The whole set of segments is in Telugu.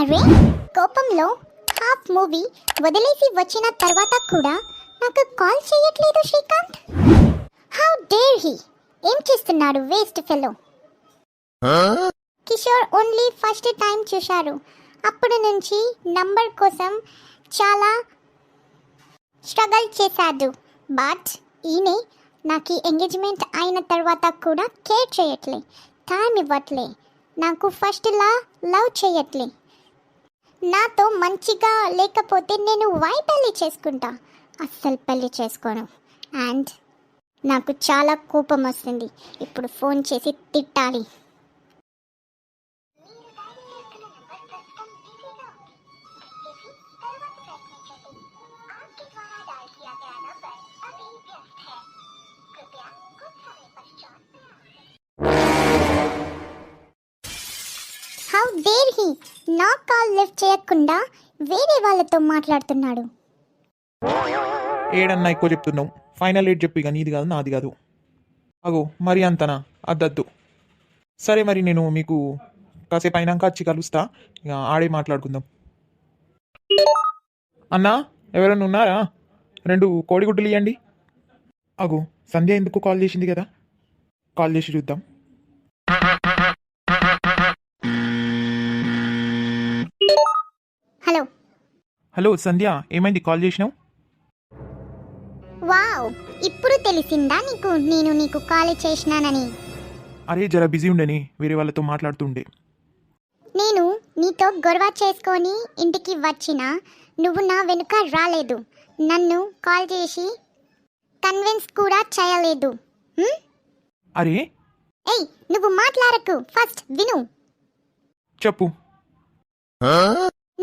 అరే, కోపంలో హాఫ్ మూవీ వదిలేసి వచ్చిన తర్వాత కూడా నాకు కాల్ చేయట్లేదు శ్రీకాంత్. How dare he! ఏం చేస్తున్నాడు waste fellow? Kishore only first time చూశారు. అప్పటి నుంచి నంబర్ కోసం చాలా స్ట్రగల్ చేశాడు. బట్ ఈయనే నాకు ఎంగేజ్మెంట్ అయిన తర్వాత కూడా కేర్ చేయట్లే, టైం ఇవ్వట్లే, నాకు ఫస్ట్లా లవ్ చేయట్లే. నాతో మంచిగా లేకపోతే నేను వై పెళ్లి చేసుకుంటా? అస్సలు పెళ్లి చేసుకోను. అండ్ నాకు చాలా కోపం వస్తుంది. ఇప్పుడు ఫోన్ చేసి తిట్టాలి. How dare he! నా కాల్ లిఫ్ట్ చేయకుండా వేరే వాళ్ళతో మాట్లాడుతున్నాడు. ఏడన్నా ఎక్కువ చెప్తున్నావు. ఫైనల్ రేట్ చెప్పి ఇక నీది కాదు నాది కాదు. అగో మరి అంతనా? అద్దద్దు. సరే మరి నేను మీకు కాసేపు అయినాక వచ్చి కలుస్తా, ఇక ఆడే మాట్లాడుకుందాం. అన్నా ఎవరైనా ఉన్నారా? 2 కోడిగుడ్డులు ఇవ్వండి. అగో సంధ్య ఎందుకు కాల్ చేసింది కదా, కాల్ చేసి చూద్దాం. హలో హలో సంధ్య, ఏమైంది కాల్ చేసినావు? వావ్, ఇప్పుడు తెలిసిందా నేను నీకు కాల్ చేసినానని? అరే జర బిజీ ఉండని, వేరే వాళ్ళతో మాట్లాడుతుండే. నేను నీతో గొడవ చేసుకొని ఇంటికి వచ్చినా నువ్వు నా వెనుక రాలేదు, నన్ను కాల్ చేసి కన్విన్స్ కూడా చేయలేదు. అరే ఏయ్, నువ్వు మాట్లాడకు, ఫస్ట్ విను. చెప్పు.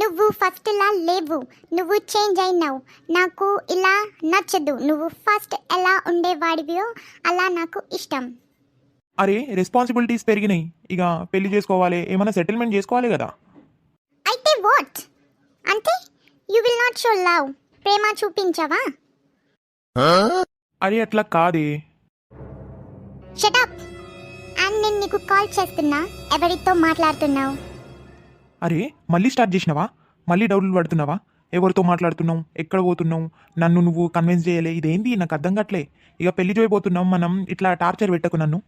నువ్వు ఫస్ట్లా లేవు, నువ్వు చేంజ్ అయినావు. నాకు ఇలా నచ్చదు. నువ్వు ఫస్ట్ ఎలా ఉండేవాడివో అలా నాకు ఇష్టం. అరే రెస్పాన్సిబిలిటీస్ పెరిగినాయి, ఇక పెళ్లి చేసుకోవాలి, ఏమైనా సెటిల్మెంట్ చేసుకోవాలి కదా. అయితే వాట్? అంటే you will not show love, ప్రేమ చూపించవా? అరే అట్లా కాదే. Shut up. అండ్ నేను నీకు కాల్ చేస్తున్నా, ఎవరితో మాట్లాడుతున్నావు? అరే మళ్ళీ స్టార్ట్ చేసినావా? మళ్ళీ డౌట్లు పడుతున్నావా? ఎవరితో మాట్లాడుతున్నావు, ఎక్కడ పోతున్నావు, నన్ను నువ్వు కన్విన్స్ చేయలే, ఇదేంది నాకు అర్థం కావట్లే. ఇక పెళ్లి చేయబోతున్నావు, మనం ఇట్లా టార్చర్ పెట్టకు నన్ను.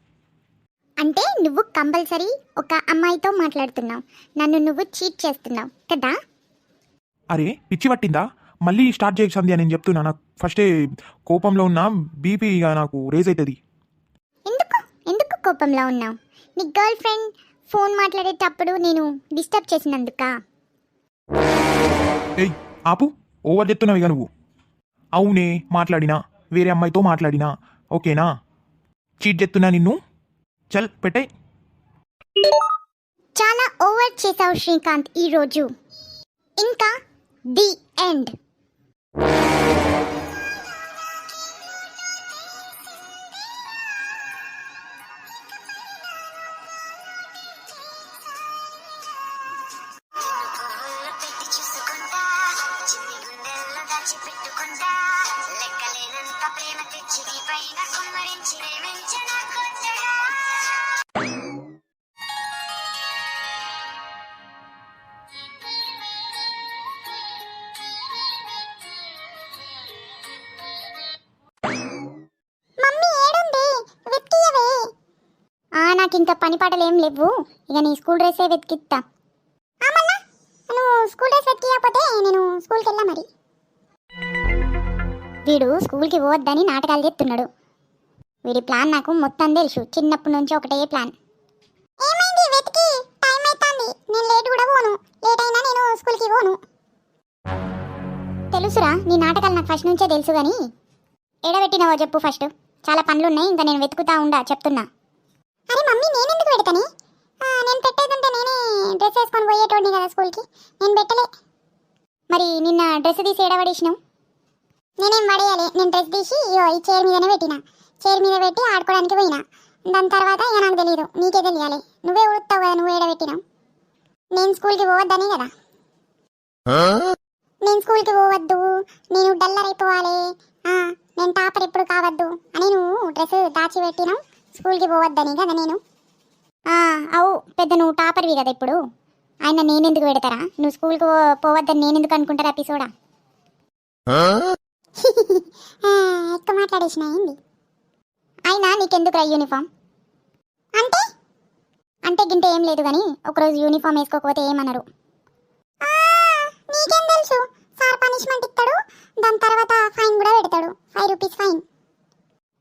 అంటే నువ్వు కంపల్సరీ ఒక అమ్మాయితో మాట్లాడుతున్నావు, నన్ను నువ్వు చీట్ చేస్తున్నావు కదా? అరే పిచ్చి పట్టిందా? మళ్ళీ స్టార్ట్ చేయకు సంధ్య, నేను చెప్తున్నా. నాకు ఫస్టే కోపంలో ఉన్న బీపీ ఇక నాకు రేజ్ అవుతుంది. ఎందుకు ఎందుకు కోపంలో ఉన్నావు? నీ గర్ల్ ఫ్రెండ్ ఫోన్ మాట్లాడేటప్పుడు నేను డిస్టర్బ్ చేసినందుకా? ఏయ్ ఆపు, ఓవర్ చెప్తున్నావు ఇక నువ్వు. అవునే మాట్లాడినా, వేరే అమ్మాయితో మాట్లాడినా, ఓకేనా? చీట్ చేస్తున్నా నిన్ను, చల్ పెట్టే. చాలా ఓవర్ చేసావు శ్రీకాంత్ ఈరోజు. ఇంకా ది ఎండ్. నాకు ఇంకా పని పాటలు ఏం లేవు, ఇక నీ స్కూల్ డ్రెస్సే వెతికిస్తా. నువ్వు స్కూల్ డ్రెస్ వెతికియకపోతే నేను స్కూల్కి వెళ్ళా. మరి వీడు స్కూల్కి పోవద్దని నాటకాలు చెప్తున్నాడు. వీడి ప్లాన్ నాకు మొత్తం తెలుసు, చిన్నప్పటి నుంచి ఒకటే ప్లాన్. ఏమైంది వెతికి? టైం అవుతుంది, నేను లేట్ కూడా పోను, లేట్ అయినా నేను స్కూల్కి పోను. తెలుసురా, నీ నాటకాలు నాకు ఫస్ట్ నుంచే తెలుసు. కానీ ఎడబెట్టినావో చెప్పు ఫస్ట్. చాలా పనులున్నాయి, ఇంకా నేను వెతుకుతా ఉండా చెప్తున్నా. అరే మమ్మీ, నేను ఎందుకు పెడతాని? నేను పెట్టేదంటే నేనే డ్రెస్ వేసుకొని పోయేటోడిని కదా స్కూల్కి, నేను పెట్టలే. మరి నిన్న డ్రెస్ తీసి ఏడబడేసినావు? నేనేం పడేయాలి, నేను డ్రెస్ తీసి ఈ చైర్ మీదనే పెట్టిన, చైర్ మీద పెట్టి ఆడుకోవడానికి పోయినా. దాని తర్వాత ఇక నాకు తెలియదు, నీకే తెలియాలి. నువ్వే ఉడుతావు కదా, నువ్వు ఏడబెట్టినావు. నేను స్కూల్కి పోవద్దని కదా. నేను స్కూల్కి పోవద్దు, నేను డల్లర్ అయిపోవాలి, నేను టాపర్ ఎప్పుడు కావద్దు అని నువ్వు డ్రెస్ దాచిపెట్టినావు. స్కూల్కి పోవద్దని కదా నేను. అవు పెద్ద, నువ్వు టాపర్వి కదా ఇప్పుడు. ఆయన నేనెందుకు పెడతారా? నువ్వు స్కూల్కి పోవద్దని నేనెందుకు అనుకుంటారా ఎపిసోడా? ఎక్కువ మాట్లాడేసిన ఏంది? అయినా నీకెందుకురా యూనిఫామ్? అంటే అంటే గింటే ఏం లేదు కానీ ఒకరోజు యూనిఫామ్ వేసుకోకపోతే ఏమనరు. నీకేం తెలుసు? సార్ పనిష్మెంట్ ఇస్తాడు, దాని తర్వాత ఫైన్ కూడా పెడతాడు. 5 రూపీస్ ఫైన్.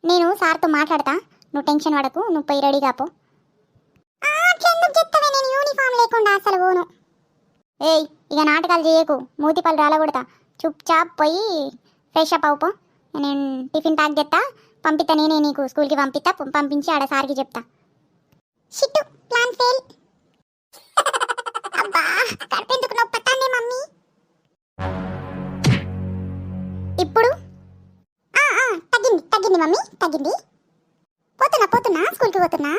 నేను సార్తో మాట్లాడతా, నువ్వు టెన్షన్ పడకు, నువ్వు పోయి రెడీ కాపో. అట్లెందుకు చెప్తావే? నేను యూనిఫామ్ లేకుండా అసలు పోను. ఏయ్, ఇక నాటకాలు చేయకు, మూతి పళ్ళు రాలగొడతా. చుప్ చాప్ పోయి ఫ్రెష్ అప్ అవుపో. నేను టిఫిన్ ప్యాక్ చేస్తా, పంపిస్తా. నేనే నీకు స్కూల్కి పంపిస్తా, పంపించి ఆడ సార్కి చెప్తా. షిట్టు, ప్లాన్ ఫెయిల్. అబ్బా, కడుపెందుకు నొప్పతానే మమ్మీ. ఇప్పుడు తగ్గింది తగ్గింది మమ్మీ, తగ్గింది. పోతున్నా స్కూల్కి పోతున్నా.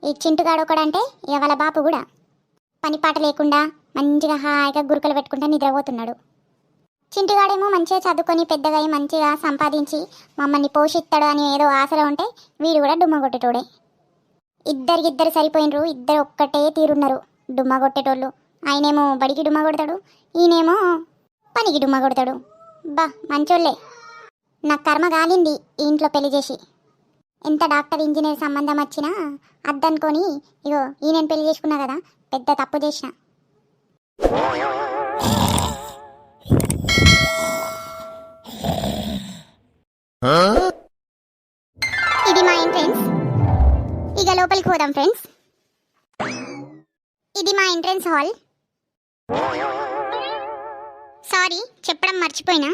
ఈ చింటుగాడు ఒకడంటే ఇక వాళ్ళ బాపు కూడా పని పాట లేకుండా మంచిగా హాయిగా గురుకలు పెట్టుకుంటా నిద్రపోతున్నాడు. చింటుగాడేమో మంచిగా చదువుకొని పెద్దగా అయి మంచిగా సంపాదించి మమ్మల్ని పోషిస్తాడు అని ఏదో ఆశలో ఉంటే వీడు కూడా డుమ్మ కొట్టేటోడే. ఇద్దరు సరిపోయినరు, ఇద్దరు ఒక్కటే తీరున్నారు డుమ్మ కొట్టేటోళ్ళు. ఆయనేమో బడికి డుమ్మ కొడతాడు, ఈయనేమో పనికి డుమ్మ కొడతాడు. బా మంచోళ్ళే. నాకు కర్మ కాలింది ఈ ఇంట్లో పెళ్లి చేసి. ఎంత డాక్టర్ ఇంజనీర్ సంబంధం వచ్చినా అద్దనుకొని ఇగో ఈయనని పెళ్లి చేసుకున్నా కదా, పెద్ద తప్పు చేసిన. ఇది మా ఎంట్రెన్స్. ఇక లోపలికి పోదాం ఫ్రెండ్స్. ఇది మా ఎంట్రెన్స్ హాల్. సారీ చెప్పడం మర్చిపోయినా.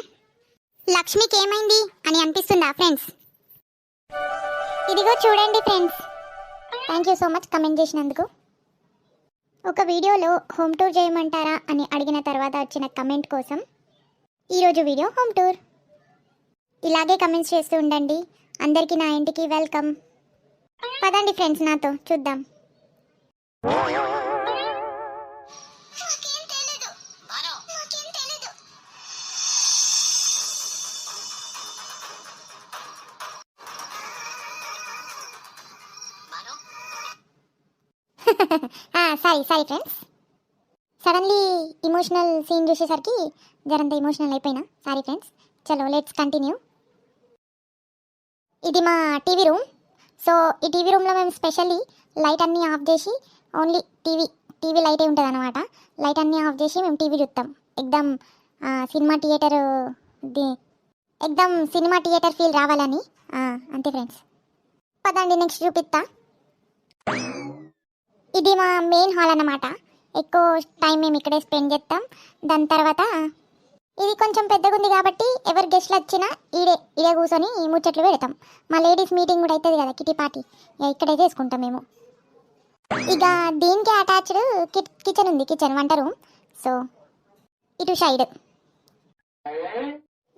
లక్ష్మికి ఏమైంది అని అనిపిస్తుందా ఫ్రెండ్స్? ఇదిగో చూడండి friends. Thank you so much comment చేసినందుకు. ఒక వీడియోలో హోమ్ టూర్ చేయమంటారా అని అడిగిన తర్వాత వచ్చిన కమెంట్ కోసం ఈరోజు వీడియో హోమ్ టూర్. ఇలాగే కమెంట్స్ చేస్తూ ఉండండి. అందరికీ నా ఇంటికి వెల్కమ్. పదండి ఫ్రెండ్స్ నాతో చూద్దాం. Sorry friends, suddenly emotional scene చూసేసరికి జరంత ఇమోషనల్ అయిపోయినా. Sorry friends. చలో లెట్స్ కంటిన్యూ. ఇది మా టీవీ రూమ్. సో ఈ టీవీ రూమ్లో మేము స్పెషల్లీ లైట్ అన్నీ ఆఫ్ చేసి ఓన్లీ టీవీ లైటే ఉంటుంది అనమాట. లైట్ అన్నీ ఆఫ్ చేసి మేము టీవీ చూస్తాం. ఎక్దమ్ సినిమా థియేటర్ ఫీల్ రావాలని. అంతే ఫ్రెండ్స్. పదండి నెక్స్ట్ చూపిస్తా. ఇది మా మెయిన్ హాల్ అన్నమాట. ఎక్కువ టైం మేము ఇక్కడే స్పెండ్ చేస్తాం. దాని తర్వాత ఇది కొంచెం పెద్దగా ఉంది కాబట్టి ఎవరు గెస్ట్లు వచ్చినా ఇడే కూర్చొని ముచ్చట్లు పెడతాం. మా లేడీస్ మీటింగ్ కూడా అవుతుంది కదా, కిటీ పార్టీ, ఇక్కడే చేసుకుంటాం మేము. ఇక దీనికి అటాచ్డ్ కిచెన్ ఉంది, కిచెన్ వంట రూమ్. సో ఇటు సైడ్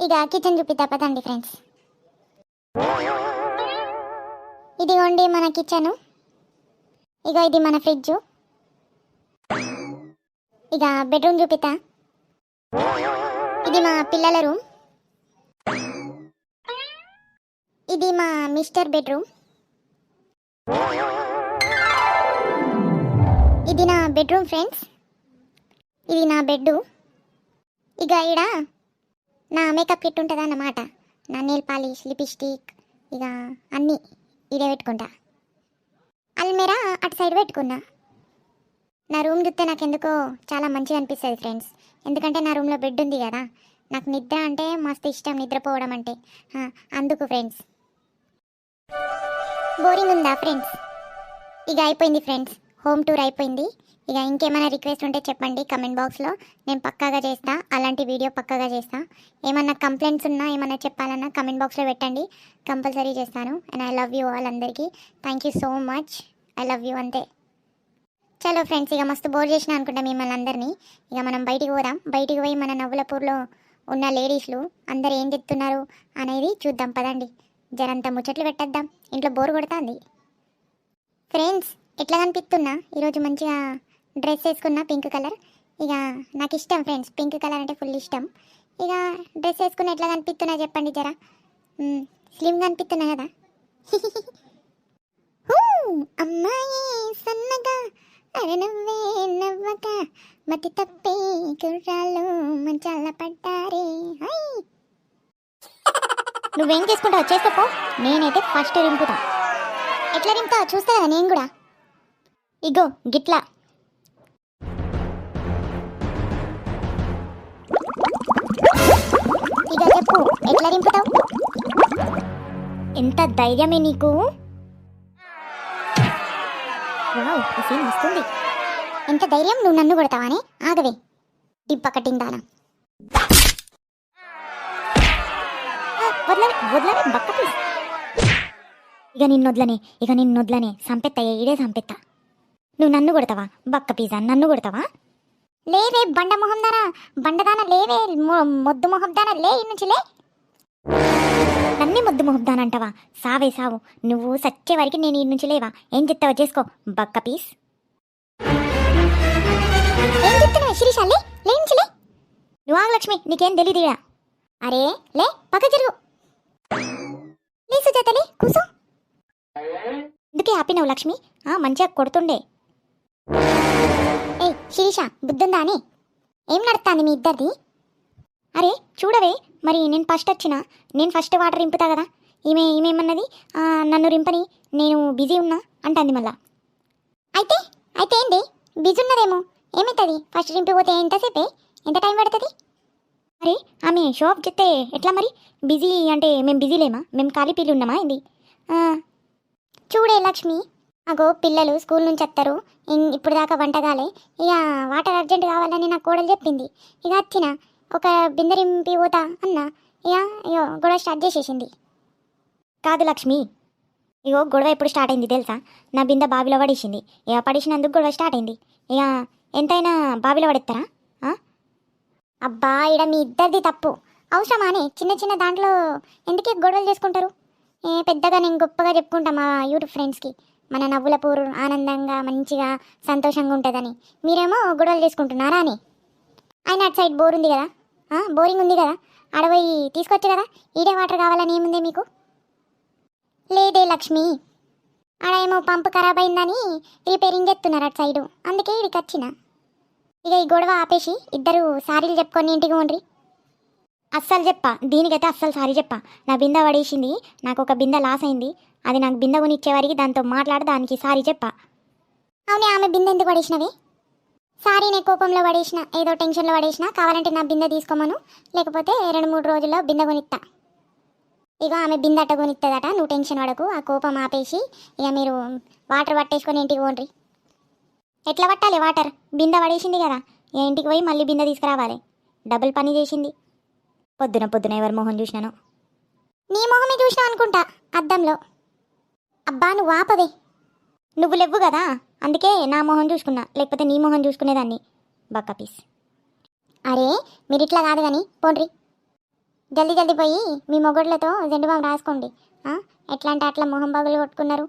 ఇక కిచెన్ చూపిద్దా పదండి ఫ్రెండ్స్. ఇదిగోండి మన కిచెను. ఇక ఇది మన ఫ్రిడ్జ్. ఇక బెడ్రూమ్ చూపిస్తా. ఇది మా పిల్లల రూమ్. ఇది మా మిస్టర్ బెడ్రూమ్. ఇది నా బెడ్రూమ్ ఫ్రెండ్స్. ఇది నా బెడ్. ఇక ఈడ నా మేకప్ కిట్ ఉంటుంది అన్నమాట. నా నెయిల్ పాలిష్, లిప్స్టిక్, ఇక అన్నీ ఇదే పెట్టుకుంటా. అల్మేరా అటు సైడ్ పెట్టుకున్నా. నా రూమ్ చూస్తే నాకు ఎందుకో చాలా మంచిగా అనిపిస్తుంది ఫ్రెండ్స్. ఎందుకంటే నా రూమ్లో బెడ్ ఉంది కదా, నాకు నిద్ర అంటే మస్తు ఇష్టం, నిద్రపోవడం అంటే. అందుకు ఫ్రెండ్స్. బోరింగ్ ఉందా ఫ్రెండ్స్? ఇక అయిపోయింది ఫ్రెండ్స్, హోమ్ టూర్ అయిపోయింది. ఇక ఇంకేమైనా రిక్వెస్ట్ ఉంటే చెప్పండి కమెంట్ బాక్స్లో, నేను పక్కాగా చేస్తా. అలాంటి వీడియో పక్కాగా చేస్తా. ఏమన్నా కంప్లైంట్స్ ఉన్నా ఏమన్నా చెప్పాలన్నా కమెంట్ బాక్స్లో పెట్టండి, కంపల్సరీ చేస్తాను. And I love you all. అందరికీ thank you so much. I love you అంతే. చలో ఫ్రెండ్స్, ఇక మస్తు బోర్ చేసిన అనుకుంటా మిమ్మల్ని అందరినీ. ఇక మనం బయటికి పోదాం. బయటికి పోయి మన నవ్వులపూర్లో ఉన్న లేడీస్లు అందరు ఏం చెప్తున్నారు అనేది చూద్దాం పదండి. జరంతా ముచ్చట్లు పెట్టేద్దాం, ఇంట్లో బోర్ కొడుతుంది. ఫ్రెండ్స్ ఎట్లా కనిపిస్తున్నా ఈరోజు? మంచిగా డ్రెస్ వేసుకున్నా, పింక్ కలర్. ఇక నాకు ఇష్టం ఫ్రెండ్స్, పింక్ కలర్ అంటే ఫుల్ ఇష్టం. ఇక డ్రెస్ వేసుకున్న ఎట్లా కనిపిస్తున్నా చెప్పండి జరా. స్లిమ్గా అనిపిస్తున్నా కదా. అమ్మాయి సన్నగా అరే నవ్వే నవ్వక మతి తప్పే కుర్రాళ్ళు మంచాల పడ్డారే హై. నువ్వేం చేసుకుంటావు చేసుకోపో, నేనైతే ఫస్ట్ రింపుతా. ఎట్లా రింపుతావు చూస్తా కదా నేను కూడా. ఇగో గిట్లా. ఇక చెప్పు ఎట్లా రింపుతావు? ఎంత ధైర్యమే నీకు? వావ్, ఈ సీన్ వస్తుంది. ఎంత ధైర్యం, నువ్వు నన్ను కొడతావానే? ఆగవే డిబ్బ కట్టిందానా. వదలవే వదలవే బక్క పీస్. ఇక నిన్నొద్లనే సంపెత్తా, ఈడే సంపెత్తా. నువ్వు నన్ను కొడతావా బక్క పీజా? నన్ను కొడతావా? లేవే బండ మొహం దానా, బండదానా లేవే, మొద్దు మొహం దానా లే, ఇన్ని నుంచి లే. నన్నే మొద్దు మొహం దానా అంటావా? సావే సావు, నువ్వు సచ్చే వరకు నేను ఈ నుంచి లేవా? ఏం చెప్తావో చేసుకో బక్క పీస్. ఏం చెప్తున్నావు శిరీష? లే లే నుంచి లే. నువ్వు ఆగు లక్ష్మి, నీకేం తెలీదు. అరే లే పక్క జరుగు. లే సుజాత లే కూసో. ఎందుకే ఆపినావు లక్ష్మి? మంచిగా కొడుతుండే. ఏ శిరీష బుద్ధుందా అని? ఏం నడుస్తుంది మీ ఇద్దరిది? అరే చూడవే, మరి నేను ఫస్ట్ వచ్చినా, నేను ఫస్ట్ వాటర్ రింపుతా కదా. ఈమెమన్నది నన్ను రింపని, నేను బిజీ ఉన్నా అంటుంది మళ్ళా. అయితే అయితే ఏంటి బిజీ ఉన్నదేమో, ఏమవుతుంది? ఫస్ట్ రింపిపోతే ఎంతసేపే, ఎంత టైం పడుతుంది? అరే ఆమె షో ఆఫ్ చెప్తే ఎట్లా మరి? బిజీ అంటే మేము బిజీ లేమా? మేము ఖాళీ పిల్లి ఉన్నామా ఏంది? చూడే లక్ష్మి, అగో పిల్లలు స్కూల్ నుంచి వస్తారు, ఇప్పుడు దాకా వంటగాలే, ఇక వాటర్ అర్జెంట్ కావాలని నా కోడలు చెప్పింది. ఇక వచ్చిన ఒక బిందె రింపి పోతా అన్న, ఇక అయ్యో గొడవ స్టార్ట్ చేసేసింది. కాదు లక్ష్మి, ఇగో గొడవ ఎప్పుడు స్టార్ట్ అయింది తెలుసా? నా బిందె బావిలో పడేసింది, ఇక పడేసినందుకు గొడవ స్టార్ట్ అయింది. ఇక ఎంతైనా బావిలో పడేస్తారా? అబ్బా ఇడ మీ ఇద్దరిది తప్పు. అవసరమానే చిన్న చిన్న దాంట్లో ఎందుకే గొడవలు చేసుకుంటారు? పెద్దగా నేను గొప్పగా చెప్పుకుంటా మా యూట్యూబ్ ఫ్రెండ్స్కి, మన నవ్వుల పూరు ఆనందంగా మంచిగా సంతోషంగా ఉంటుందని. మీరేమో గొడవలు చేసుకుంటున్నారా అని. ఆయన అటు సైడ్ బోర్ ఉంది కదా, బోరింగ్ ఉంది కదా, ఆడపోయి తీసుకోవచ్చు కదా. ఈడే వాటర్ కావాలని ఏముంది మీకు? లేదే లక్ష్మి, ఆడ ఏమో పంపు ఖరాబ్ అయిందని రిపేరింగ్ చేస్తున్నారు అటు సైడు, అందుకే ఇడికి వచ్చిన. ఇక ఈ గొడవ ఆపేసి ఇద్దరు సారీలు చెప్పుకొని ఇంటికి ఉండ్రి. అస్సలు చెప్పా, దీనికైతే అస్సలు సారీ చెప్పా. నా బిందె పడేసింది, నాకు ఒక బిందె లాస్ అయింది, అది నాకు బిందె కొనిచ్చేవారికి దాంతో మాట్లాడి దానికి సారీ చెప్పా. అవునే, ఆమె బిందె ఎందుకు పడేసినవే? సారీ నే కోపంలో పడేసిన, ఏదో టెన్షన్లో పడేసిన. కావాలంటే నా బిందె తీసుకోమను, లేకపోతే 2-3 రోజుల్లో బిందె కొనిస్తా. ఇక ఆమె బిందె అట్ట కొనిస్తుందట, నువ్వు టెన్షన్ పడకు. ఆ కోపం ఆపేసి ఇక మీరు వాటర్ పట్టేసుకొని ఇంటికి పోండ్రి. ఎట్లా పట్టాలి వాటర్? బిందె పడేసింది కదా, ఇంటికి పోయి మళ్ళీ బిందె తీసుకురావాలి. డబుల్ పని చేసింది. పొద్దున ఎవరి మొహం చూసినాను? నీ మొహమే చూసినా అనుకుంటా అద్దంలో. అబ్బా నువ్వు ఆపవే. నువ్వు లేవు కదా, అందుకే నా మొహం చూసుకున్నా, లేకపోతే నీ మొహం చూసుకునేదాన్ని బక్క పీస్. అరే మీరు ఇట్లా కాదు కానీ పోండ్రి, జల్దీ పోయి మీ మొగోడ్లతో జెండుబాం రాసుకోండి. ఎట్లా అంటే అట్లా మొహం బాగులు కొట్టుకున్నారు.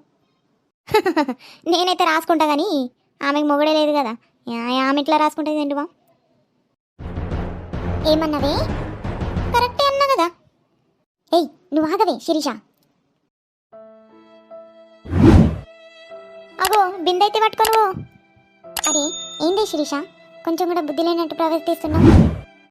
నేనైతే రాసుకుంటా కానీ ఆమెకు మొగడే లేదు కదా, ఆమె ఇట్లా రాసుకుంటుంది జెండుబాం. ఏమన్నావే? కరెక్టే అన్నా కదా. ఏయ్ నువ్వు ఆగవే శిరీష. అగో బిందె అయితే పట్టుకోను. అరే ఏంటి శిరీష, కొంచెం కూడా బుద్ధి లేనట్టు ప్రవర్తిస్తున్నావు.